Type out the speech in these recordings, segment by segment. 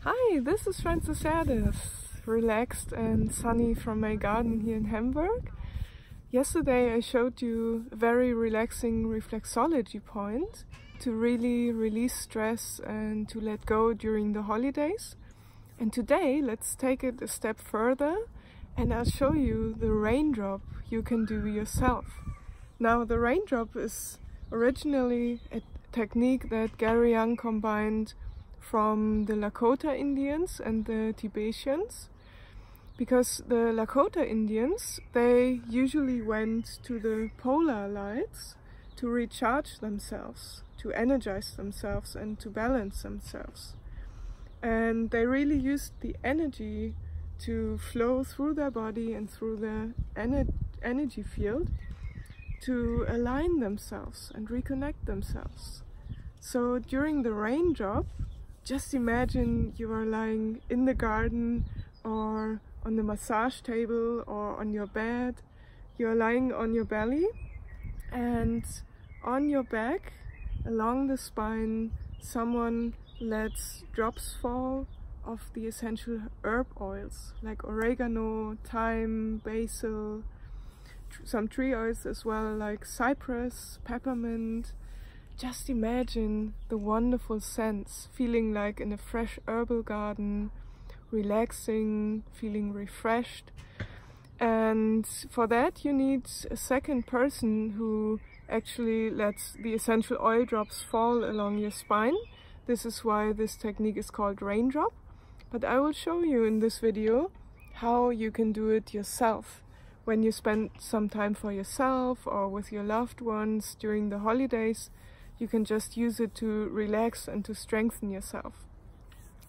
Hi, this is Francis, relaxed and sunny from my garden here in Hamburg. Yesterday I showed you a very relaxing reflexology point to really release stress and to let go during the holidays. And today let's take it a step further and I'll show you the raindrop you can do yourself. Now, the raindrop is originally a technique that Gary Young combined from the Lakota Indians and the Tibetans, because the Lakota Indians, they usually went to the polar lights to recharge themselves, to energize themselves and to balance themselves. And they really used the energy to flow through their body and through their energy field to align themselves and reconnect themselves. So during the raindrop, just imagine you are lying in the garden or on the massage table or on your bed. You are lying on your belly, and on your back, along the spine, someone lets drops fall of the essential herb oils like oregano, thyme, basil, some tree oils as well like cypress, peppermint. Just imagine the wonderful scents, feeling like in a fresh herbal garden, relaxing, feeling refreshed. And for that you need a second person who actually lets the essential oil drops fall along your spine. This is why this technique is called raindrop. But I will show you in this video how you can do it yourself. When you spend some time for yourself or with your loved ones during the holidays, you can just use it to relax and to strengthen yourself.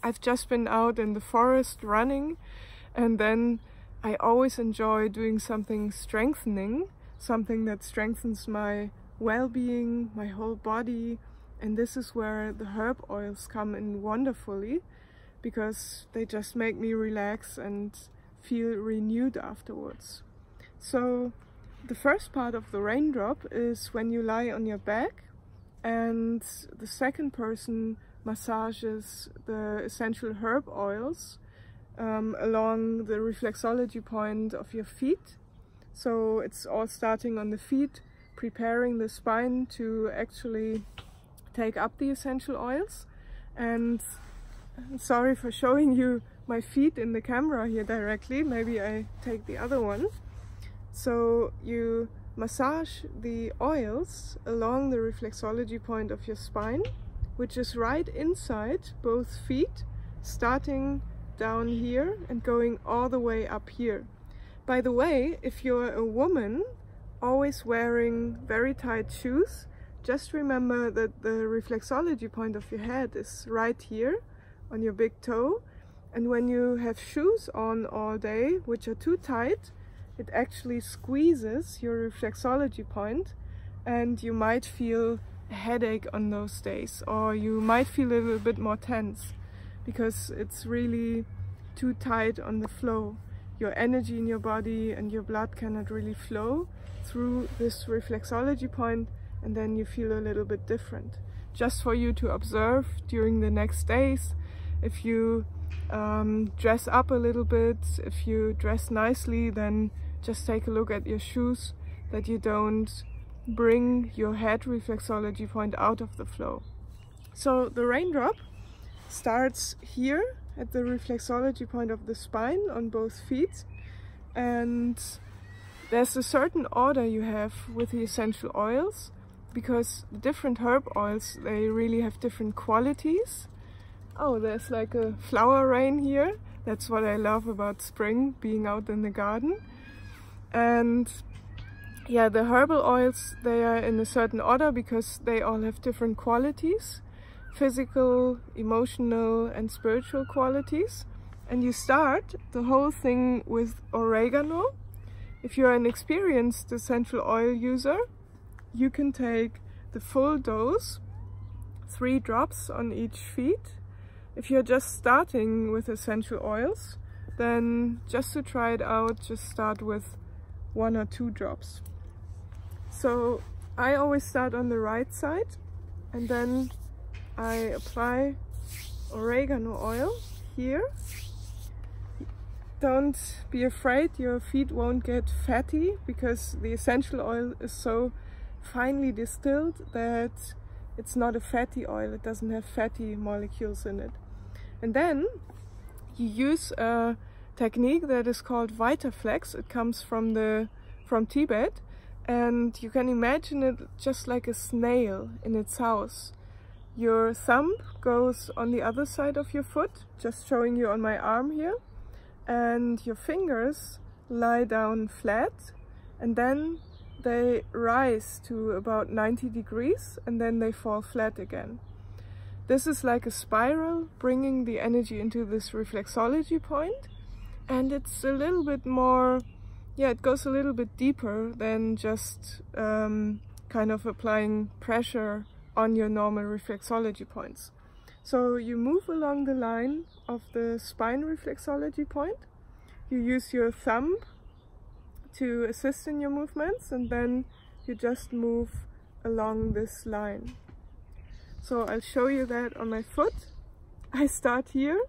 I've just been out in the forest running, and then I always enjoy doing something strengthening, something that strengthens my well-being, my whole body. And this is where the herb oils come in wonderfully, because they just make me relax and feel renewed afterwards. So the first part of the raindrop is when you lie on your back and the second person massages the essential herb oils along the reflexology point of your feet. So it's all starting on the feet, preparing the spine to actually take up the essential oils. And sorry for showing you my feet in the camera here directly, maybe I take the other one. So you massage the oils along the reflexology point of your spine, which is right inside both feet, starting down here and going all the way up here. By the way, if you're a woman always wearing very tight shoes, just remember that the reflexology point of your head is right here on your big toe, and when you have shoes on all day which are too tight, it actually squeezes your reflexology point and you might feel a headache on those days, or you might feel a little bit more tense because it's really too tight on the flow. Your energy in your body and your blood cannot really flow through this reflexology point, and then you feel a little bit different. Just for you to observe during the next days, if you dress up a little bit, if you dress nicely, then just take a look at your shoes, that you don't bring your head reflexology point out of the flow. So the raindrop starts here at the reflexology point of the spine on both feet, and there's a certain order you have with the essential oils, because the different herb oils, they really have different qualities. Oh, there's like a flower rain here. That's what I love about spring, being out in the garden. And yeah, the herbal oils, they are in a certain order because they all have different qualities, physical, emotional and spiritual qualities. And you start the whole thing with oregano. If you're an experienced essential oil user, you can take the full dose, 3 drops on each feet. If you're just starting with essential oils, then just to try it out, just start with 1 or 2 drops. So I always start on the right side, and then I apply oregano oil here. Don't be afraid your feet won't get fatty, because the essential oil is so finely distilled that it's not a fatty oil. It doesn't have fatty molecules in it. And then you use a technique that is called Vitaflex. It comes from Tibet, and you can imagine it just like a snail in its house. Your thumb goes on the other side of your foot, just showing you on my arm here, and your fingers lie down flat, and then they rise to about 90 degrees and then they fall flat again. This is like a spiral, bringing the energy into this reflexology point, and it's a little bit more, yeah, it goes a little bit deeper than just kind of applying pressure on your normal reflexology points. So you move along the line of the spine reflexology point, you use your thumb to assist in your movements, and then you just move along this line. So I'll show you that on my foot. I start here.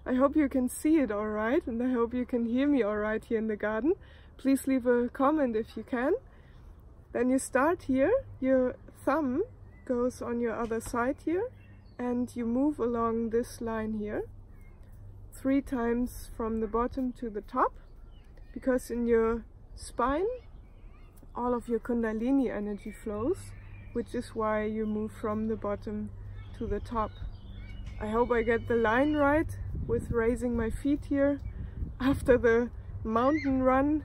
I hope you can see it all right, and I hope you can hear me all right here in the garden. Please leave a comment if you can. Then you start here, your thumb goes on your other side here, and you move along this line here 3 times from the bottom to the top, because in your spine all of your Kundalini energy flows, which is why you move from the bottom to the top. I hope I get the line right with raising my feet here after the mountain run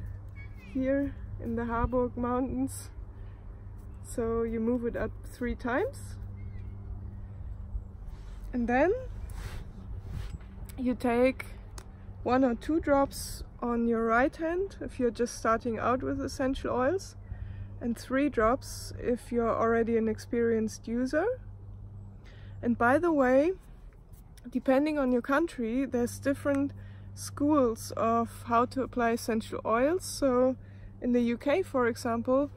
here in the Harburg Mountains. So you move it up 3 times, and then you take 1 or 2 drops on your right hand if you're just starting out with essential oils, and 3 drops if you're already an experienced user. And by the way, depending on your country, there's different schools of how to apply essential oils. So in the UK, for example,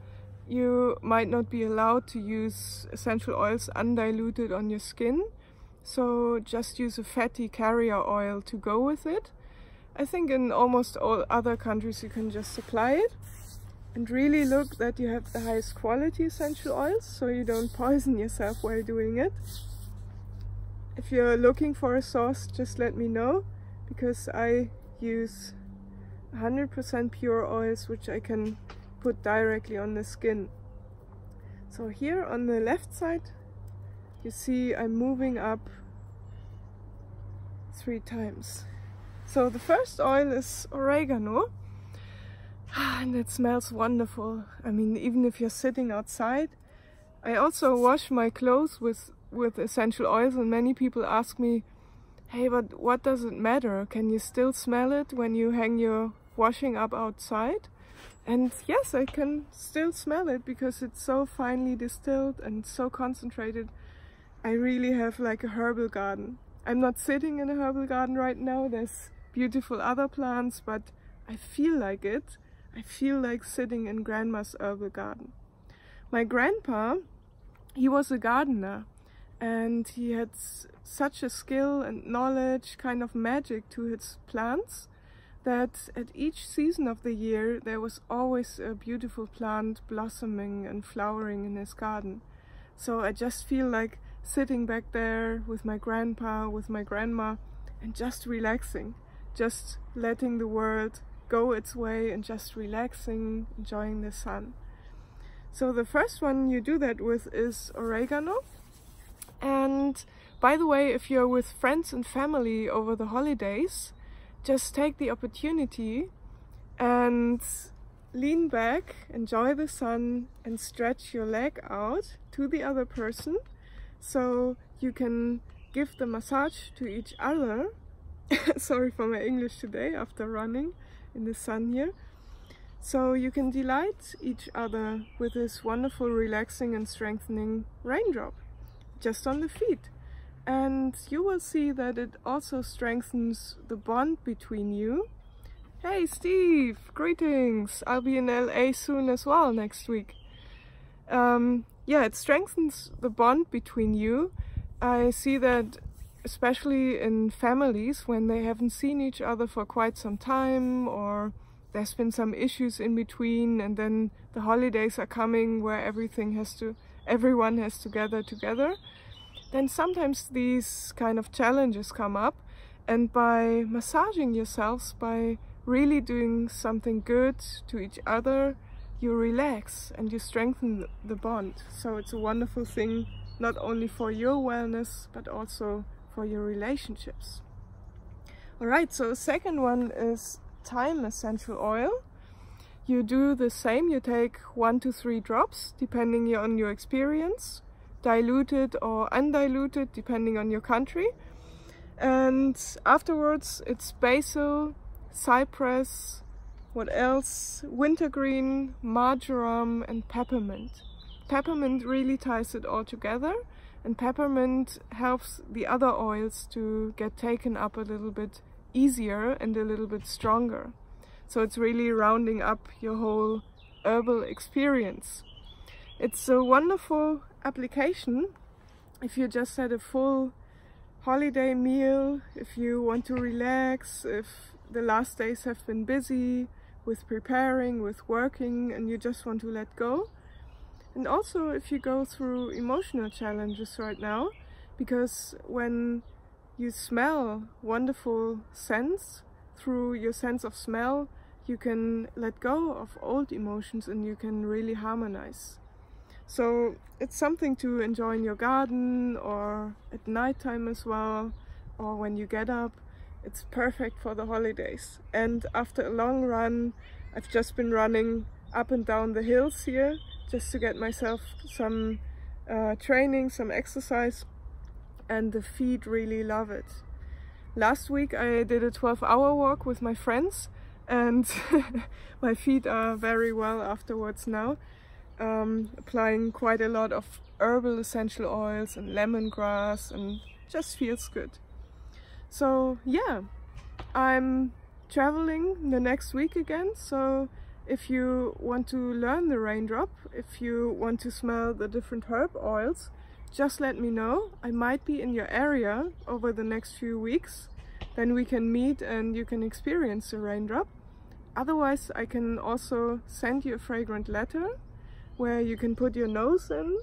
you might not be allowed to use essential oils undiluted on your skin, so just use a fatty carrier oil to go with it. I think in almost all other countries you can just apply it, and really look that you have the highest quality essential oils so you don't poison yourself while doing it. If you're looking for a source, just let me know, because I use 100% pure oils which I can put directly on the skin. So here on the left side you see I'm moving up 3 times. So the first oil is oregano, and it smells wonderful. I mean, even if you're sitting outside. I also wash my clothes with essential oils, and many people ask me, hey, but what does it matter? Can you still smell it when you hang your washing up outside? And yes, I can still smell it because it's so finely distilled and so concentrated. I really have like a herbal garden. I'm not sitting in a herbal garden right now, there's beautiful other plants, but I feel like it. I feel like sitting in grandma's herbal garden. My grandpa, he was a gardener, and he had such a skill and knowledge, kind of magic to his plants, that at each season of the year there was always a beautiful plant blossoming and flowering in his garden. So I just feel like sitting back there with my grandpa, with my grandma, and just relaxing, just letting the world go its way and just relaxing, enjoying the sun. So the first one you do that with is oregano. And by the way, if you're with friends and family over the holidays, just take the opportunity and lean back, enjoy the sun, and stretch your leg out to the other person, so you can give the massage to each other. Sorry for my English today after running in the sun here. So you can delight each other with this wonderful relaxing and strengthening raindrop just on the feet. And you will see that it also strengthens the bond between you. Hey Steve, greetings! I'll be in LA soon as well next week. Yeah, it strengthens the bond between you. I see that especially in families when they haven't seen each other for quite some time, or there's been some issues in between, and then the holidays are coming where everyone has to gather together, then sometimes these kind of challenges come up. And by massaging yourselves, by really doing something good to each other, you relax and you strengthen the bond. So it's a wonderful thing, not only for your wellness, but also for your relationships. Alright, so the second one is thyme essential oil. You do the same, you take 1 to 3 drops, depending on your experience, diluted or undiluted, depending on your country. And afterwards it's basil, cypress, what else? Wintergreen, marjoram and peppermint. Peppermint really ties it all together, and peppermint helps the other oils to get taken up a little bit easier and a little bit stronger. So it's really rounding up your whole herbal experience. It's a wonderful application if you just had a full holiday meal, if you want to relax, if the last days have been busy with preparing, with working, and you just want to let go. And also if you go through emotional challenges right now, because when you smell wonderful scents, through your sense of smell, you can let go of old emotions and you can really harmonize. So it's something to enjoy in your garden, or at nighttime as well, or when you get up. It's perfect for the holidays. And after a long run, I've just been running up and down the hills here just to get myself some training, some exercise, and the feet really love it. Last week I did a 12-hour walk with my friends, and my feet are very well afterwards now. Applying quite a lot of herbal essential oils and lemongrass, and just feels good. So yeah, I'm traveling the next week again, so if you want to learn the Raindrop, if you want to smell the different herb oils, just let me know. I might be in your area over the next few weeks. Then we can meet and you can experience the Raindrop. Otherwise, I can also send you a fragrant letter where you can put your nose in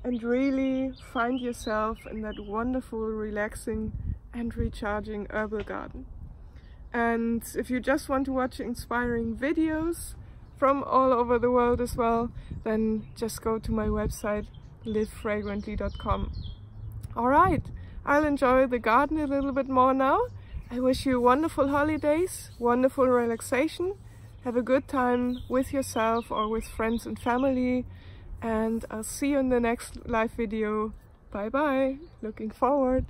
and really find yourself in that wonderful, relaxing and recharging herbal garden. And if you just want to watch inspiring videos from all over the world as well, then just go to my website livefragrantly.com. Alright, I'll enjoy the garden a little bit more now. I wish you wonderful holidays, wonderful relaxation. Have a good time with yourself or with friends and family, and I'll see you in the next live video. Bye bye, looking forward.